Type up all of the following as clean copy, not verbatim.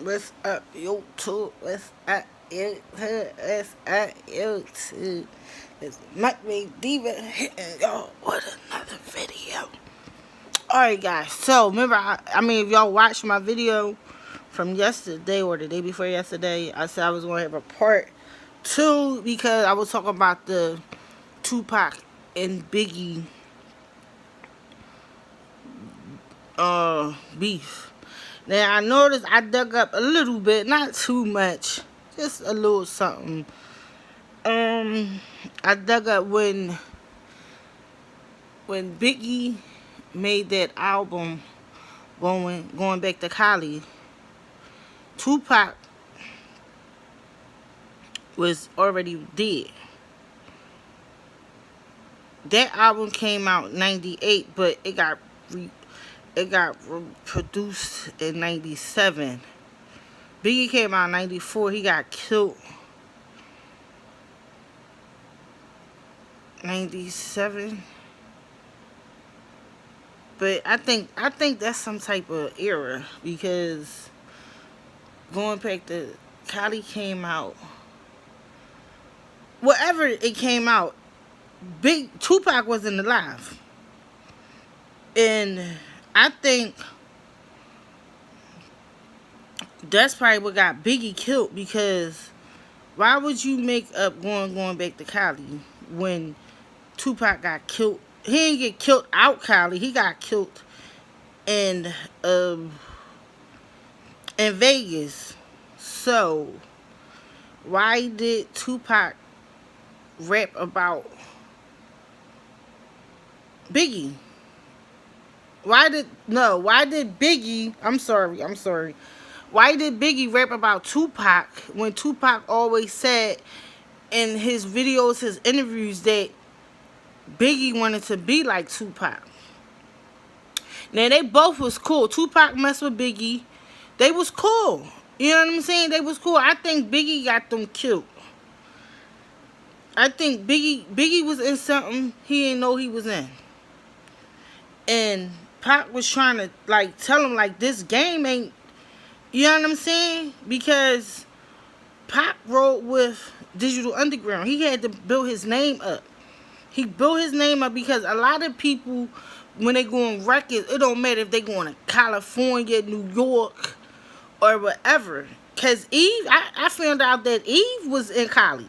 What's up, YouTube? What's up, YouTube? What's up, YouTube? It's Mike Diva hitting y'all with another video. Alright, guys. So, remember, I mean, if y'all watched my video from yesterday or the day before yesterday, I said I was going to have a part 2 because I was talking about the Tupac and Biggie beef. Now, I noticed I dug up a little bit, not too much, just a little something. I dug up when Biggie made that album going back to Cali. Tupac was already dead. That album came out in '98, but it got produced in '97. Biggie came out in '94. He got killed '97. But I think that's some type of era because going back to Cali came out. Whatever it came out, Big Tupac wasn't alive. And I think that's probably what got Biggie killed, because why would you make up going back to Cali when Tupac got killed? He didn't get killed out Cali. He got killed in Vegas. So why did Tupac rap about Biggie? Why did Biggie, I'm sorry. Why did Biggie rap about Tupac when Tupac always said in his videos, his interviews, that Biggie wanted to be like Tupac? Now, they both was cool. Tupac messed with Biggie. They was cool. You know what I'm saying? They was cool. I think Biggie got them killed. I think Biggie was in something he didn't know he was in. And Pac was trying to, like, tell him, like, this game ain't, you know what I'm saying? Because Pac rode with Digital Underground. He had to build his name up. He built his name up because a lot of people, when they go on records, it don't matter if they going to California, New York, or whatever. Because Eve, I found out that Eve was in Cali.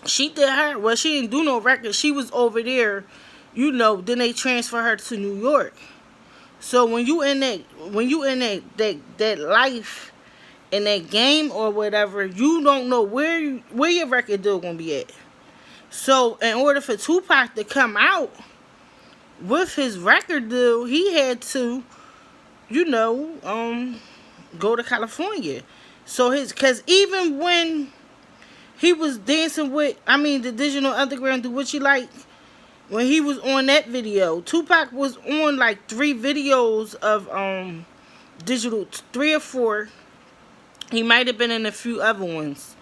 She did her, well, she didn't do no records. She was over there, you know, then they transfer her to New York. So when you in that life, in that game or whatever, you don't know where your record deal gonna be at. So in order for Tupac to come out with his record deal, he had to, you know, go to California. So because even when he was dancing with, the Digital Underground, Do What You Like, when he was on that video, Tupac was on like 3 videos of Digital, 3 or 4. He might have been in a few other ones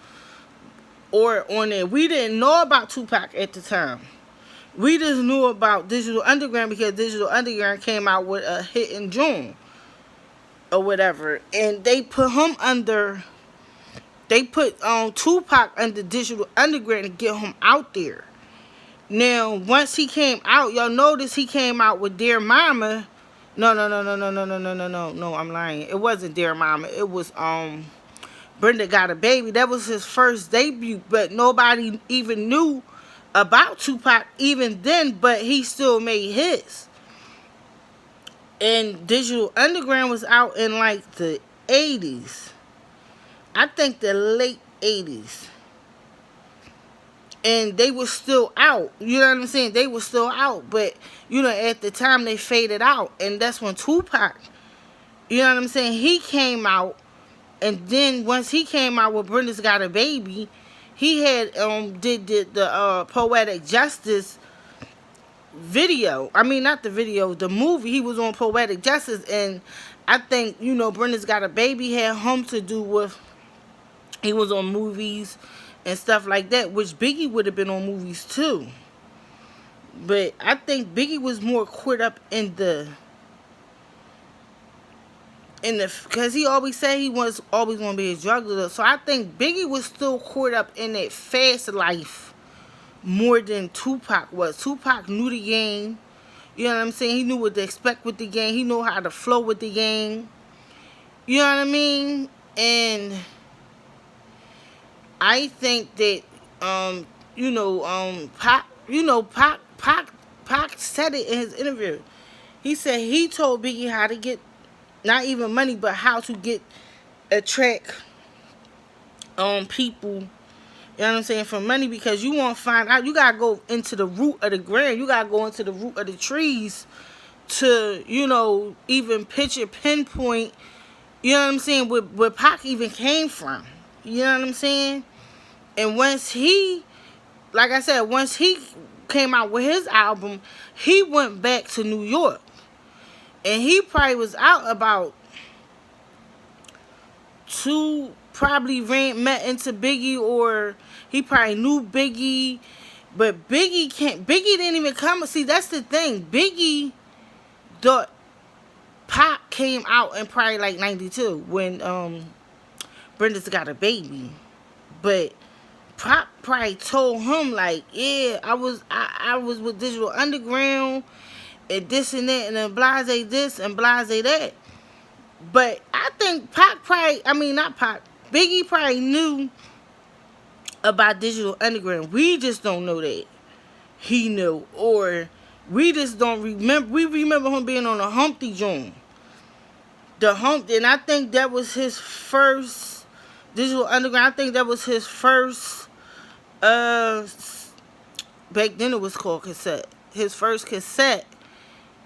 or on there. We didn't know about Tupac at the time. We just knew about Digital Underground because Digital Underground came out with a hit in June or whatever, and they put him under. They put Tupac under Digital Underground to get him out there. Now, once he came out, y'all notice he came out with Dear Mama. No, I'm lying. It wasn't Dear Mama. It was Brenda Got a Baby. That was his first debut, but nobody even knew about Tupac even then, but he still made hits. And Digital Underground was out in like the 80s. I think the late 80s. And they were still out. You know what I'm saying? They were still out. But, you know, at the time they faded out. And that's when Tupac, you know what I'm saying, he came out. And then once he came out with Brenda's Got a Baby, he had did the Poetic Justice video. Not the video, the movie. He was on Poetic Justice. And I think, you know, Brenda's Got a Baby had him to do with, he was on movies and stuff like that, which Biggie would have been on movies too. But I think Biggie was more caught up in the because he always said he was always going to be a drug dealer. So I think Biggie was still caught up in that fast life more than Tupac was. Tupac knew the game. You know what I'm saying? He knew what to expect with the game. He knew how to flow with the game. You know what I mean? And I think that Pac said it in his interview. He said he told Biggie how to get not even money, but how to attract people. You know what I'm saying, for money, because you want to find out. You gotta go into the root of the ground. You gotta go into the root of the trees to even pinpoint. You know what I'm saying, where Pac even came from. You know what I'm saying. And once he came out with his album, he went back to New York. And he probably was out about met into Biggie, or he probably knew Biggie. But Biggie didn't even come. See, that's the thing. Biggie thought Pac came out in probably like 92 when Brenda's got a baby. But Pac probably told him like, yeah, I was with Digital Underground and this and that and then blase this and blase that. But I think Biggie probably knew about Digital Underground. We just don't know that he knew, or we just don't remember. We remember him being on the Humpty joint. And I think that was his first Digital Underground. I think that was his first. Back then it was called cassette. His first cassette,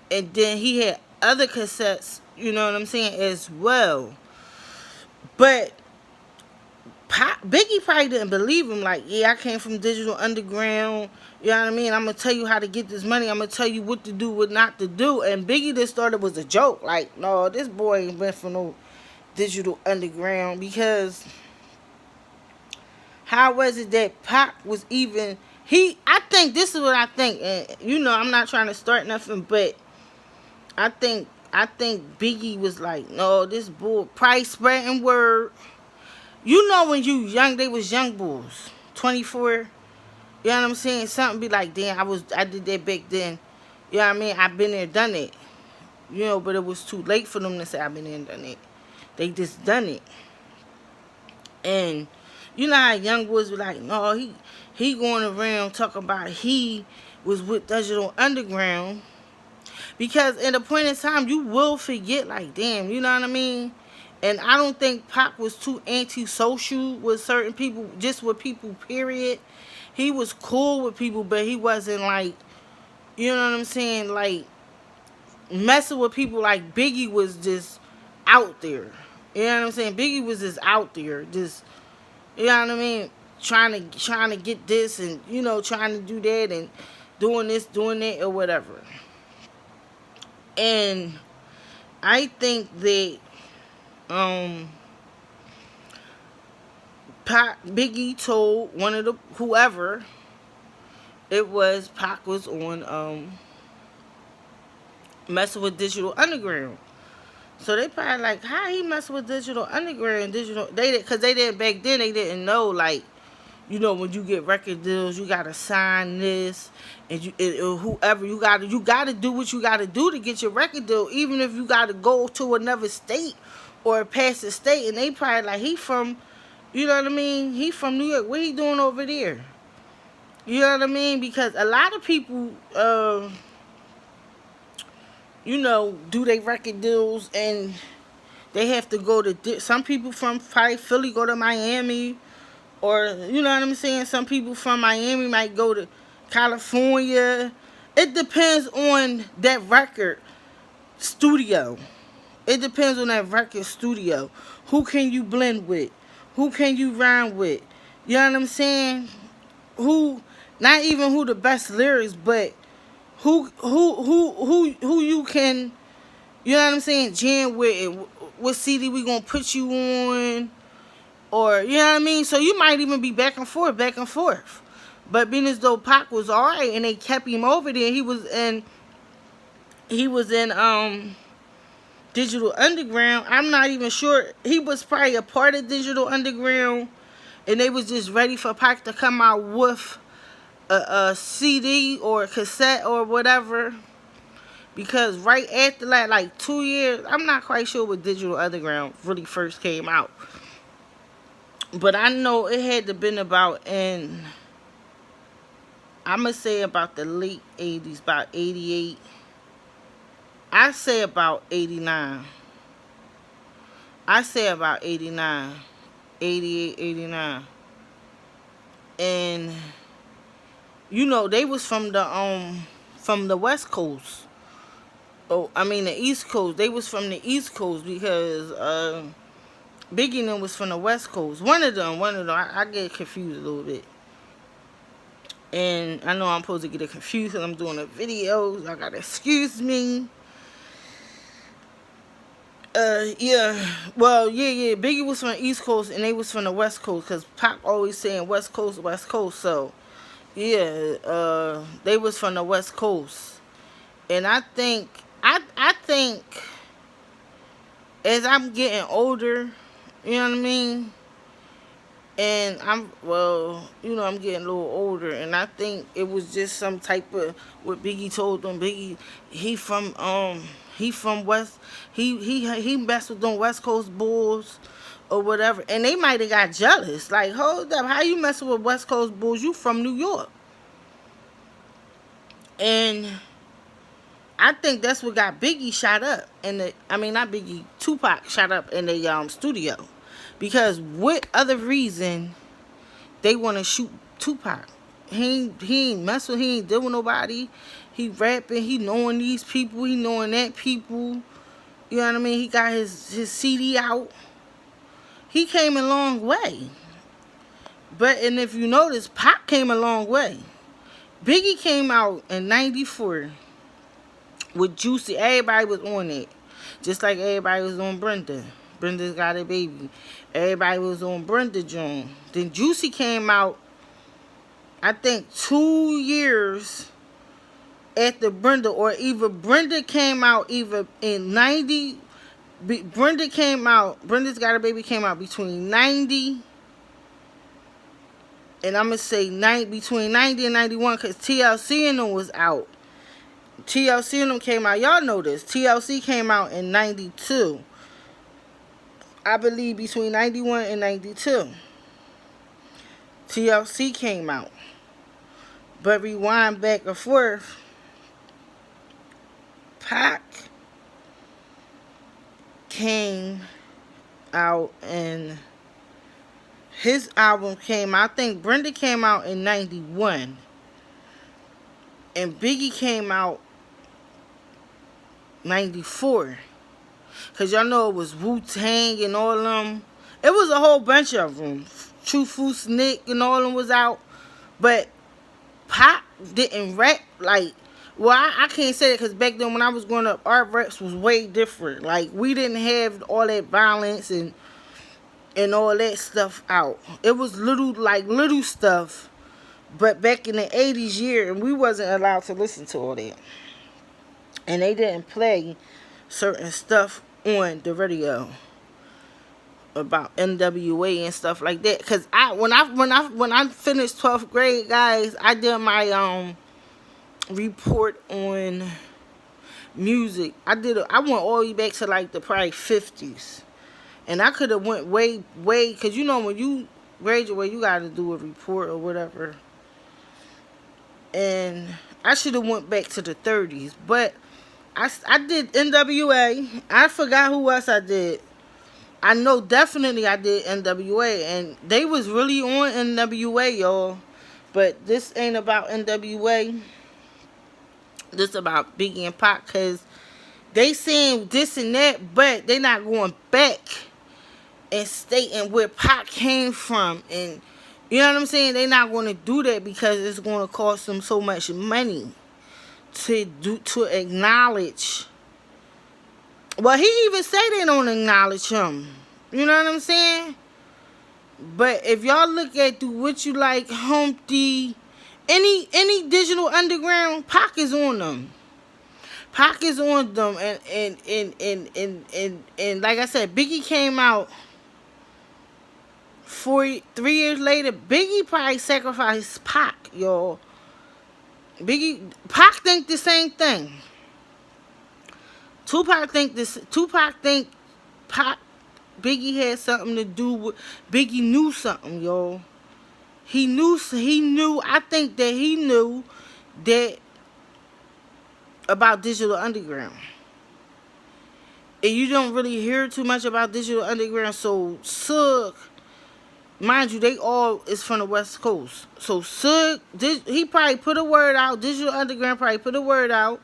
and then he had other cassettes. You know what I'm saying, as well. But Biggie probably didn't believe him. Like, yeah, I came from Digital Underground. You know what I mean? I'm going to tell you how to get this money. I'm going to tell you what to do, what not to do. And Biggie just thought it was a joke. Like, no, this boy ain't been from no Digital Underground. Because how was it that Pac was even... I think this is what I think. And, I'm not trying to start nothing, but I think Biggie was like, no, this bull, probably spreading word. When you young, they was young bulls, 24. You know what I'm saying? Something be like, damn, I did that back then. You know what I mean? I've been there, done it. But it was too late for them to say I've been there and done it. They just done it. And you know how young boys be like, no, he going around talking about he was with Digital Underground. Because at a point in time, you will forget, like, damn, you know what I mean? And I don't think Pac was too antisocial with certain people, just with people, period. He was cool with people, but he wasn't, like, you know what I'm saying, like, messing with people. Like, Biggie was just out there. You know what I'm saying? Biggie was just out there, just, you know what I mean? Trying to get this and, trying to do that and doing this, doing that, or whatever. And I think that Biggie told one of the whoever it was, Pac was on messing with Digital Underground. So they probably like, how he messing with Digital Underground? Because they didn't back then. They didn't know, like, when you get record deals, you gotta sign this, and whoever you gotta do what you gotta do to get your record deal, even if you gotta go to another state or past the state. And they probably like, he from, you know what I mean? He from New York. What he doing over there? You know what I mean? Because a lot of people, do they record deals and they have to go to some people from probably Philly go to Miami. Or, you know what I'm saying? Some people from Miami might go to California. It depends on that record studio. It depends on that record studio. Who can you blend with? Who can you rhyme with? You know what I'm saying? Not even who the best lyrics, but who you can, you know what I'm saying, jam with. What CD we gonna put you on? Or, you know what I mean? So you might even be back and forth. But being as though Pac was alright and they kept him over there, he was in Digital Underground, I'm not even sure. He was probably a part of Digital Underground, and they was just ready for Pac to come out with a CD or a cassette or whatever. Because right after that, like 2 years, I'm not quite sure when Digital Underground really first came out. But I know it had to been about in, I'm going to say about the late 80s, about 88. I say about 89. I say about 89. 88, 89. And, you know, they was from the West Coast. Oh, I mean the East Coast. They was from the East Coast because Biggie and them was from the West Coast. One of them. I get confused a little bit. And I know I'm supposed to get it confused because I'm doing a video. I gotta excuse me. Yeah. Well, yeah. Biggie was from the East Coast and they was from the West Coast because Pac always saying West Coast, West Coast. So, yeah, they was from the West Coast. And I think as I'm getting older, you know what I mean? And I'm getting a little older, and I think it was just some type of what Biggie told them. Biggie, he from West, he messed with them West Coast Bulls or whatever, and they might have got jealous. Like, hold up, how you messing with West Coast Bulls? You from New York, and I think that's what got Biggie shot up not Biggie, Tupac shot up in the studio. Because what other reason they want to shoot Tupac? He ain't mess with, he ain't deal with nobody. He rapping, he knowing these people, he knowing that people. You know what I mean? He got his CD out. He came a long way. And if you notice, Pac came a long way. Biggie came out in 94 with Juicy. Everybody was on it. Just like everybody was on Brenda. Brenda's Got a Baby. Everybody was on Brenda Jones. Then Juicy came out, I think 2 years after Brenda, or either Brenda came out either in 90. Brenda's Got a Baby came out between 90, and I'm going to say between 90 and 91 because TLC and them was out. TLC and them came out. Y'all know this. TLC came out in 92. I believe between 91 and 92. TLC came out. But rewind back and forth. Pac came out and his album came out. I think Brenda came out in 91. And Biggie came out 94. Because y'all know it was Wu-Tang and all of them. It was a whole bunch of them. Truthful Snick and all of them was out. But Pac didn't rap like... Well, I can't say that because back then when I was growing up, our raps was way different. Like, we didn't have all that violence and all that stuff out. It was little stuff. But back in the 80s year, and we wasn't allowed to listen to all that. And they didn't play certain stuff on the radio about NWA and stuff like that. Cause when I finished 12th grade, guys, I did my report on music. I went all the way back to like the probably 50s, and I could have went way, cause you know when you graduate, you gotta do a report or whatever. And I should have went back to the 30s, but I did NWA. I forgot who else I did. I know definitely I did NWA, and they was really on NWA, y'all. But this ain't about NWA. This about Biggie and Pac, because they saying this and that, but they not going back and stating where Pac came from. And you know what I'm saying? They not going to do that because it's going to cost them so much money to acknowledge. Well, he even say they don't acknowledge him. You know what I'm saying? But if y'all look at what you like, Humpty, any Digital Underground, Pac is on them. Pac is on them, and like I said, Biggie came out 3 years later. Biggie probably sacrificed Pac, y'all. Pac think the same thing. Tupac think Pac, Biggie had something to do with. Biggie knew something, y'all. He knew. I think that he knew that about Digital Underground. And you don't really hear too much about Digital Underground. So Suge, mind you, they all is from the West Coast. So Suge, he probably put a word out. Digital Underground probably put a word out.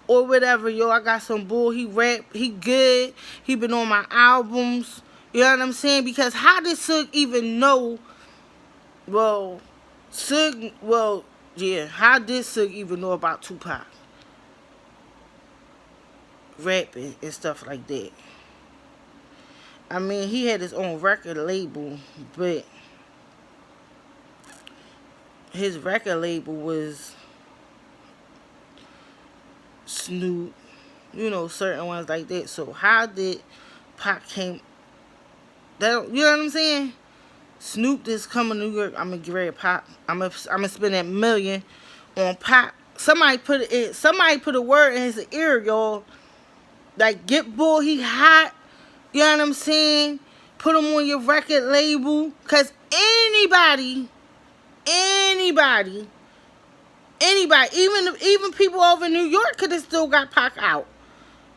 Or whatever, yo, I got some bull. He rap, he good. He been on my albums. You know what I'm saying? Because how did Suge even know? Well, how did Suge even know about Tupac? Rapping and stuff like that. I mean, he had his own record label, but his record label was Snoop, certain ones like that. So how did Pac came? That, you know what I'm saying? Snoop just coming to New York. I'm gonna get ready to Pac. I'm gonna spend that $1 million on Pac. Somebody put a word in his ear, y'all. Like, get bull, he hot. You know what I'm saying? Put him on your record label, cause anybody, even people over in New York could have still got Pac out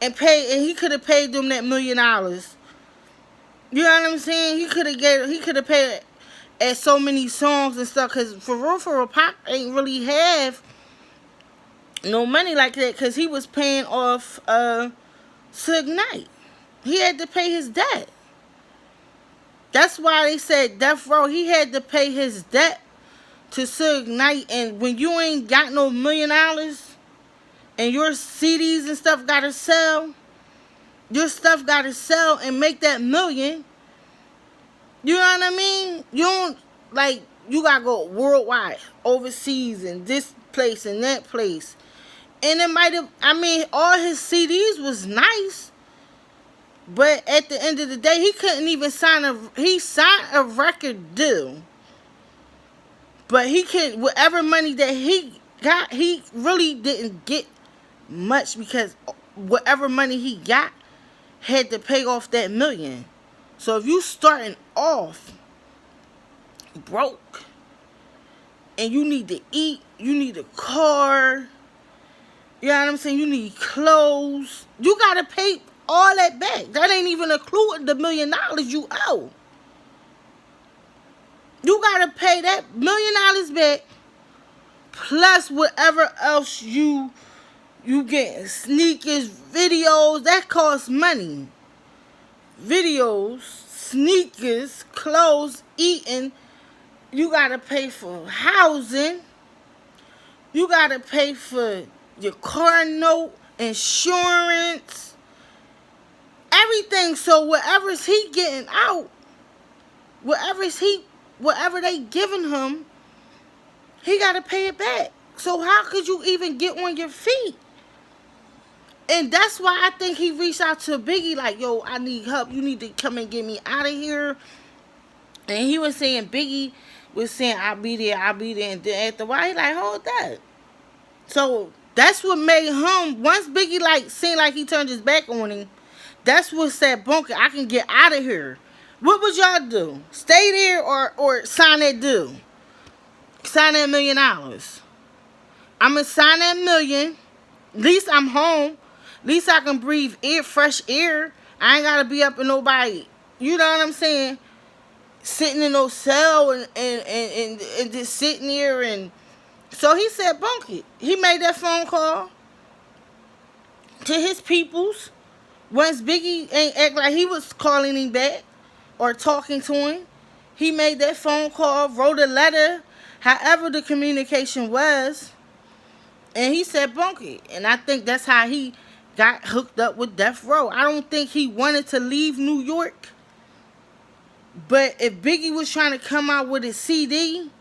and he could have paid them that $1 million. You know what I'm saying? He could have paid at so many songs and stuff. Cause for real, Pac ain't really have no money like that. Cause he was paying off Suge Knight. He had to pay his debt. That's why they said Death Row. He had to pay his debt to Suge Knight. And when you ain't got no $1 million and your CDs and stuff gotta sell, your stuff gotta sell and make that $1 million. You know what I mean? You don't, you gotta go worldwide, overseas, and this place and that place. And it might have, all his CDs was nice, but at the end of the day, he couldn't even signed a record deal. But whatever money that he got, he really didn't get much, because whatever money he got had to pay off that $1 million. So if you starting off broke and you need to eat, you need a car, you know what I'm saying? You need clothes. You gotta pay all that back. That ain't even including the $1 million you owe. You gotta pay that $1 million back, plus whatever else you get. Sneakers, videos, that costs money. Videos, sneakers, clothes, eating. You gotta pay for housing. You gotta pay for your car note, insurance, everything. So whatever's he getting out, whatever they giving him, he gotta pay it back. So how could you even get on your feet? And that's why I think he reached out to Biggie like, yo, I need help. You need to come and get me out of here. And he was saying, Biggie was saying, I'll be there. And then after a while, he like, hold that. So that's what made him, once Biggie seemed like he turned his back on him, that's what said, Bunker, I can get out of here. What would y'all do? Stay there or sign that deal? Sign that $1 million. I'm going to sign that $1 million. At least I'm home. At least I can breathe fresh air. I ain't got to be up in nobody, you know what I'm saying, sitting in no cell and just sitting there. And so he said, bunk it. He made that phone call to his peoples. Once Biggie ain't act like he was calling him back or talking to him, he made that phone call, wrote a letter, however the communication was, and he said bunk it. And I think that's how he got hooked up with Death Row. I don't think he wanted to leave New York. But if Biggie was trying to come out with his CD,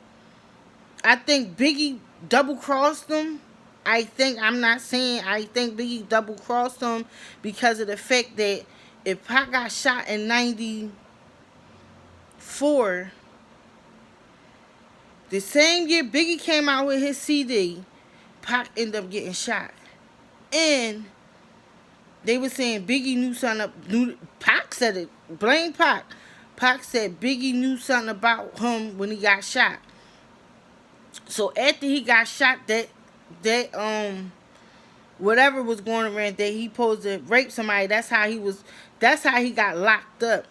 I think Biggie double-crossed him I'm not saying, I think Biggie double crossed him because of the fact that if Pac got shot in 94, the same year Biggie came out with his CD, Pac ended up getting shot. And they were saying Biggie knew something. Pac said it. Blame Pac. Pac said Biggie knew something about him when he got shot. So after he got shot, that whatever was going around that he supposed to rape somebody. That's how he was. That's how he got locked up.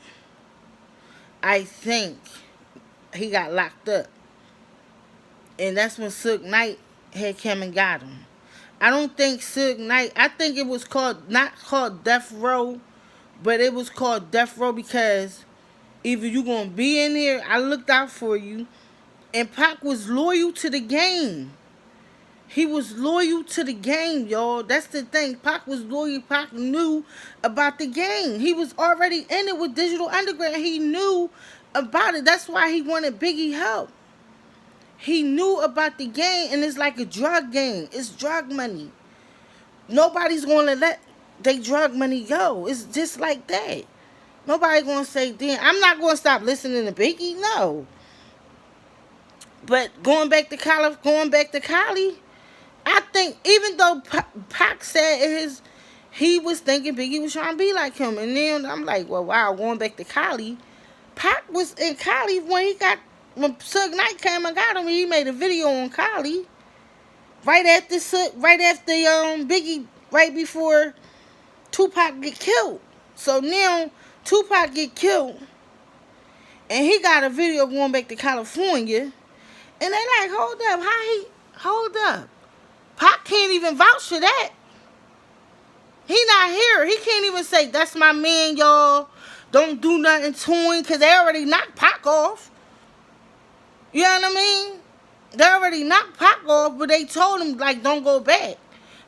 I think he got locked up, and that's when Suge Knight had come and got him. I don't think Suge Knight. I think it was not called Death Row, but it was called Death Row because either you gonna be in here. I looked out for you, and Pac was loyal to the game. He was loyal to the game, y'all. That's the thing. Pac was loyal. Pac knew about the game. He was already in it with Digital Underground. He knew about it. That's why he wanted Biggie help. He knew about the game, and it's like a drug game. It's drug money. Nobody's going to let their drug money go. It's just like that. Nobody's going to say, damn, I'm not going to stop listening to Biggie. No. But going back to Cali, I think even though Pac said he was thinking Biggie was trying to be like him. And then I'm like, well, wow, going back to Cali, Pac was in Cali when Suge Knight came and got him. He made a video on Cali right after Biggie, right before Tupac get killed. So now Tupac get killed, and he got a video going back to California, and they like, hold up, Pac can't even vouch for that. He not here. He can't even say, that's my man, y'all. Don't do nothing to him, because they already knocked Pac off. You know what I mean? They already knocked Pac off, but they told him, like, don't go back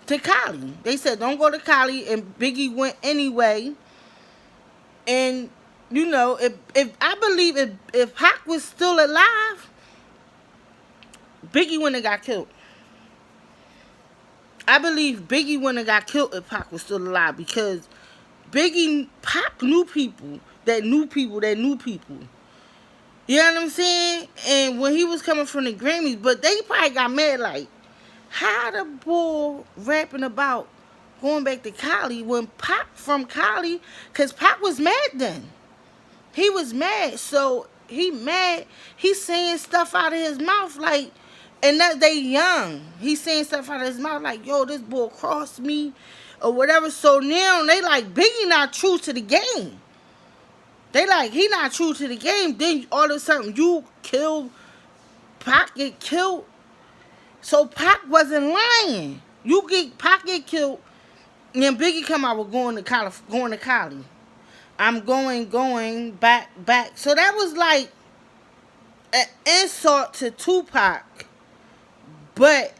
to Cali. They said, don't go to Cali, and Biggie went anyway. And, you know, I believe if Pac was still alive, Biggie wouldn't have got killed. I believe Biggie wouldn't have got killed if Pac was still alive, because Pac knew people that knew people that knew people. You know what I'm saying? And when he was coming from the Grammys, but they probably got mad like, how the bull rapping about going back to Cali when Pac from Cali, because Pac was mad then. He was mad, so he mad. He's saying stuff out of his mouth like, and that they young. He's saying stuff out of his mouth like, yo, this bull crossed me or whatever. So now they like, Biggie not true to the game. They like, he not true to the game. Then all of a sudden, you kill, Pac get killed. So Pac wasn't lying. Pac get killed, and then Biggie come out with going to Cali. I'm going back. So that was like an insult to Tupac, but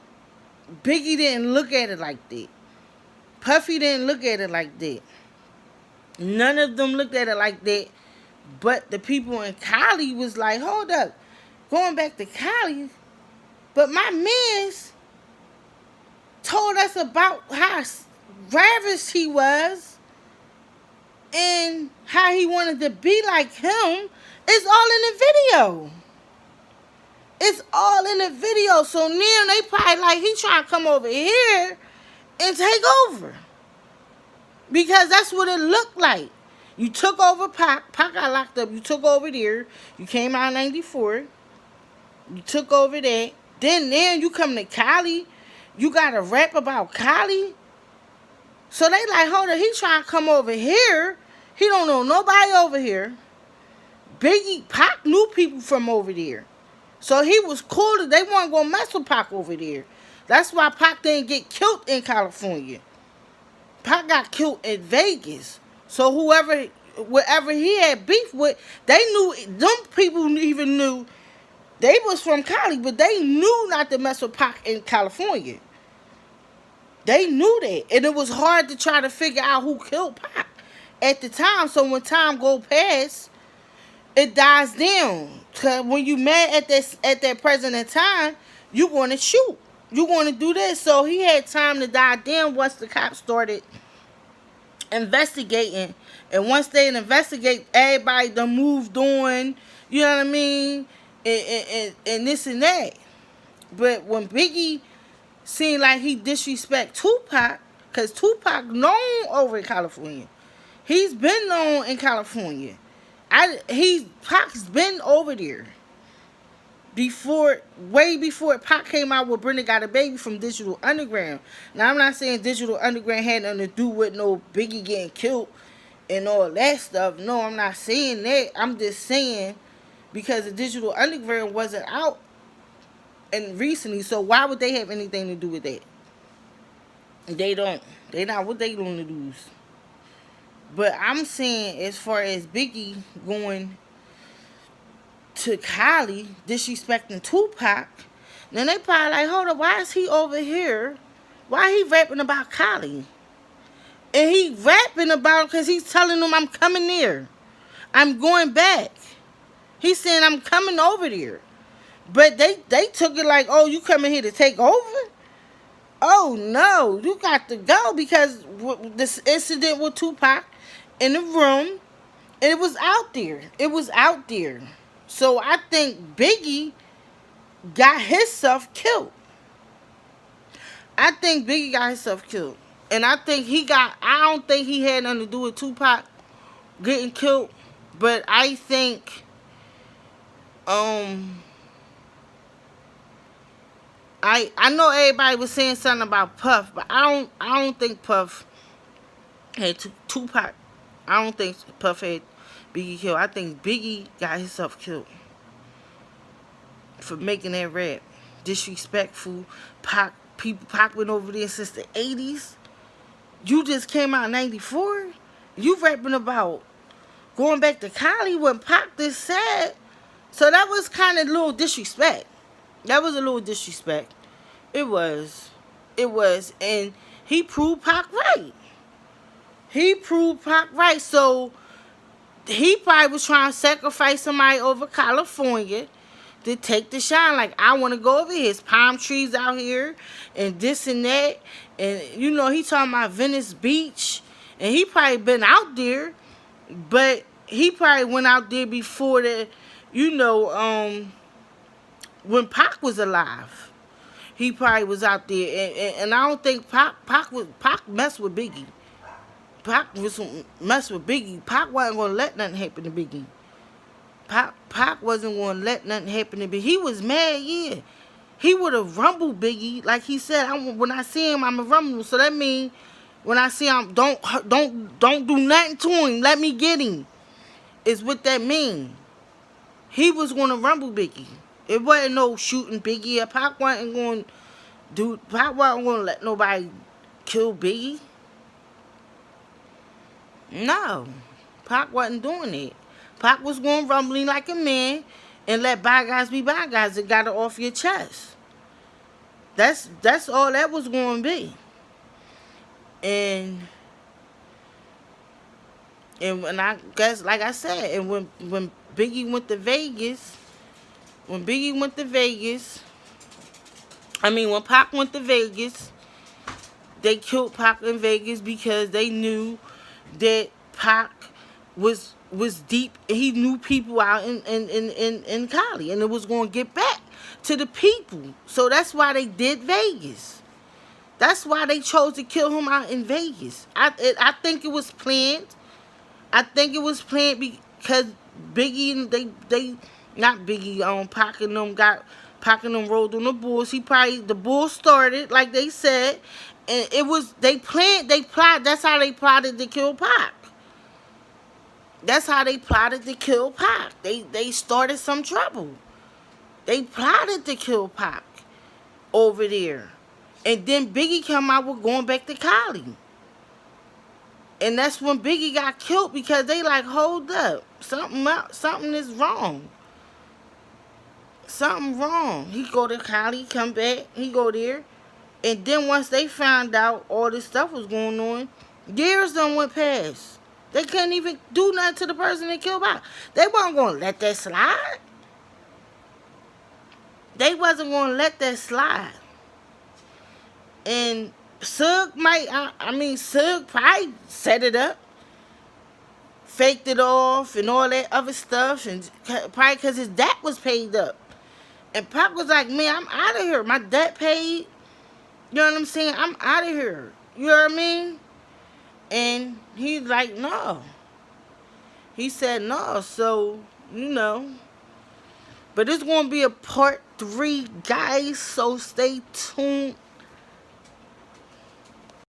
Biggie didn't look at it like that. Puffy didn't look at it like that. None of them looked at it like that. But the people in Cali was like, hold up, going back to Cali. But my mans told us about how ravished he was and how he wanted to be like him. It's all in the video. It's all in the video. So now they probably like, he trying to come over here and take over. Because that's what it looked like. You took over Pac. Pac got locked up. You took over there. You came out in 94. You took over that. Then you come to Cali. You got to rap about Cali. So they like, hold on. He trying to come over here. He don't know nobody over here. Pac knew people from over there. So he was cool. They weren't going to mess with Pac over there. That's why Pac didn't get killed in California. Pac got killed in Vegas. So whoever he had beef with, they knew, them people even knew they was from Cali, but they knew not to mess with Pac in California. They knew that. And it was hard to try to figure out who killed Pac at the time. So when time go past, it dies down. Cause when you mad at that present time, you want to shoot. You going to do this? So he had time to die. Then once the cops started investigating, and once they investigate, everybody done moved on. You know what I mean? And this and that. But when Biggie seemed like he disrespect Tupac, because Tupac known over in California. He's been known in California. Pac's been over there way before Pac came out with Brenda Got a Baby from Digital Underground. Now I'm not saying Digital Underground had nothing to do with no Biggie getting killed and all that stuff. No, I'm not saying that. I'm just saying because the Digital Underground wasn't out and recently, so why would they have anything to do with that? They don't. They not what they going to lose. But I'm saying as far as Biggie going to Cali disrespecting Tupac, then they probably like, hold up, why is he over here? Why he rapping about Cali? And he rapping about because he's telling them I'm coming there. I'm going back. He's saying I'm coming over there. But they took it like, oh, you coming here to take over? Oh, no, you got to go because this incident with Tupac in the room, it was out there. It was out there. So I think Biggie got himself killed. I think Biggie got himself killed. And I don't think he had nothing to do with Tupac getting killed. But I think, I know everybody was saying something about Puff, but I don't think Puff had Tupac. I don't think Puff had Biggie killed. I think Biggie got himself killed for making that rap. Disrespectful. Pac been over there since the 80s. You just came out in 94. You rapping about going back to Cali when Pac just said. So that was kind of a little disrespect. That was a little disrespect. It was. And he proved Pac right. So he probably was trying to sacrifice somebody over California to take the shine. Like, I want to go over here. It's palm trees out here and this and that. And, he talking about Venice Beach. And he probably been out there. But he probably went out there before when Pac was alive. He probably was out there. And I don't think Pac messed with Biggie. Pac was mess with Biggie. Pac wasn't going to let nothing happen to Biggie. Pac wasn't going to let nothing happen to Biggie. He was mad, yeah. He would have rumbled Biggie. Like he said, when I see him, I'm a rumble. So that means when I see him, don't do nothing to him. Let me get him. Is what that mean. He was going to rumble Biggie. It wasn't no shooting Biggie. Pac wasn't going to let nobody kill Biggie. No. Pac wasn't doing it. Pac was going rumbling like a man and let bygones be bygones. It got it off your chest. That's all that was going to be. And I guess, like I said, and when Biggie went to Vegas, when Pac went to Vegas, they killed Pac in Vegas because they knew that Pac was deep. He knew people out in Cali, and it was going to get back to the people. So that's why they did Vegas. That's why they chose to kill him out in Vegas. I think it was planned. I think it was planned because Biggie, they not Biggie, Pac and them rolled on the Bulls. The Bulls started, like they said, and they plotted, that's how they plotted to kill Pac. They started some trouble. They plotted to kill Pac over there. And then Biggie come out with going back to Cali. And that's when Biggie got killed because they like, hold up. Something is wrong. Something wrong. He go to Cali, come back, he go there. And then once they found out all this stuff was going on, years done went past. They couldn't even do nothing to the person they killed Pac. They wasn't going to let that slide. And Sug might, I mean, Sug probably set it up, faked it off, and all that other stuff, and probably because his debt was paid up. And Pac was like, man, I'm out of here. My debt paid. You know what I'm saying? I'm out of here. You know what I mean? And he's like, no. He said no. So, you know. But it's going to be a part 3, guys. So stay tuned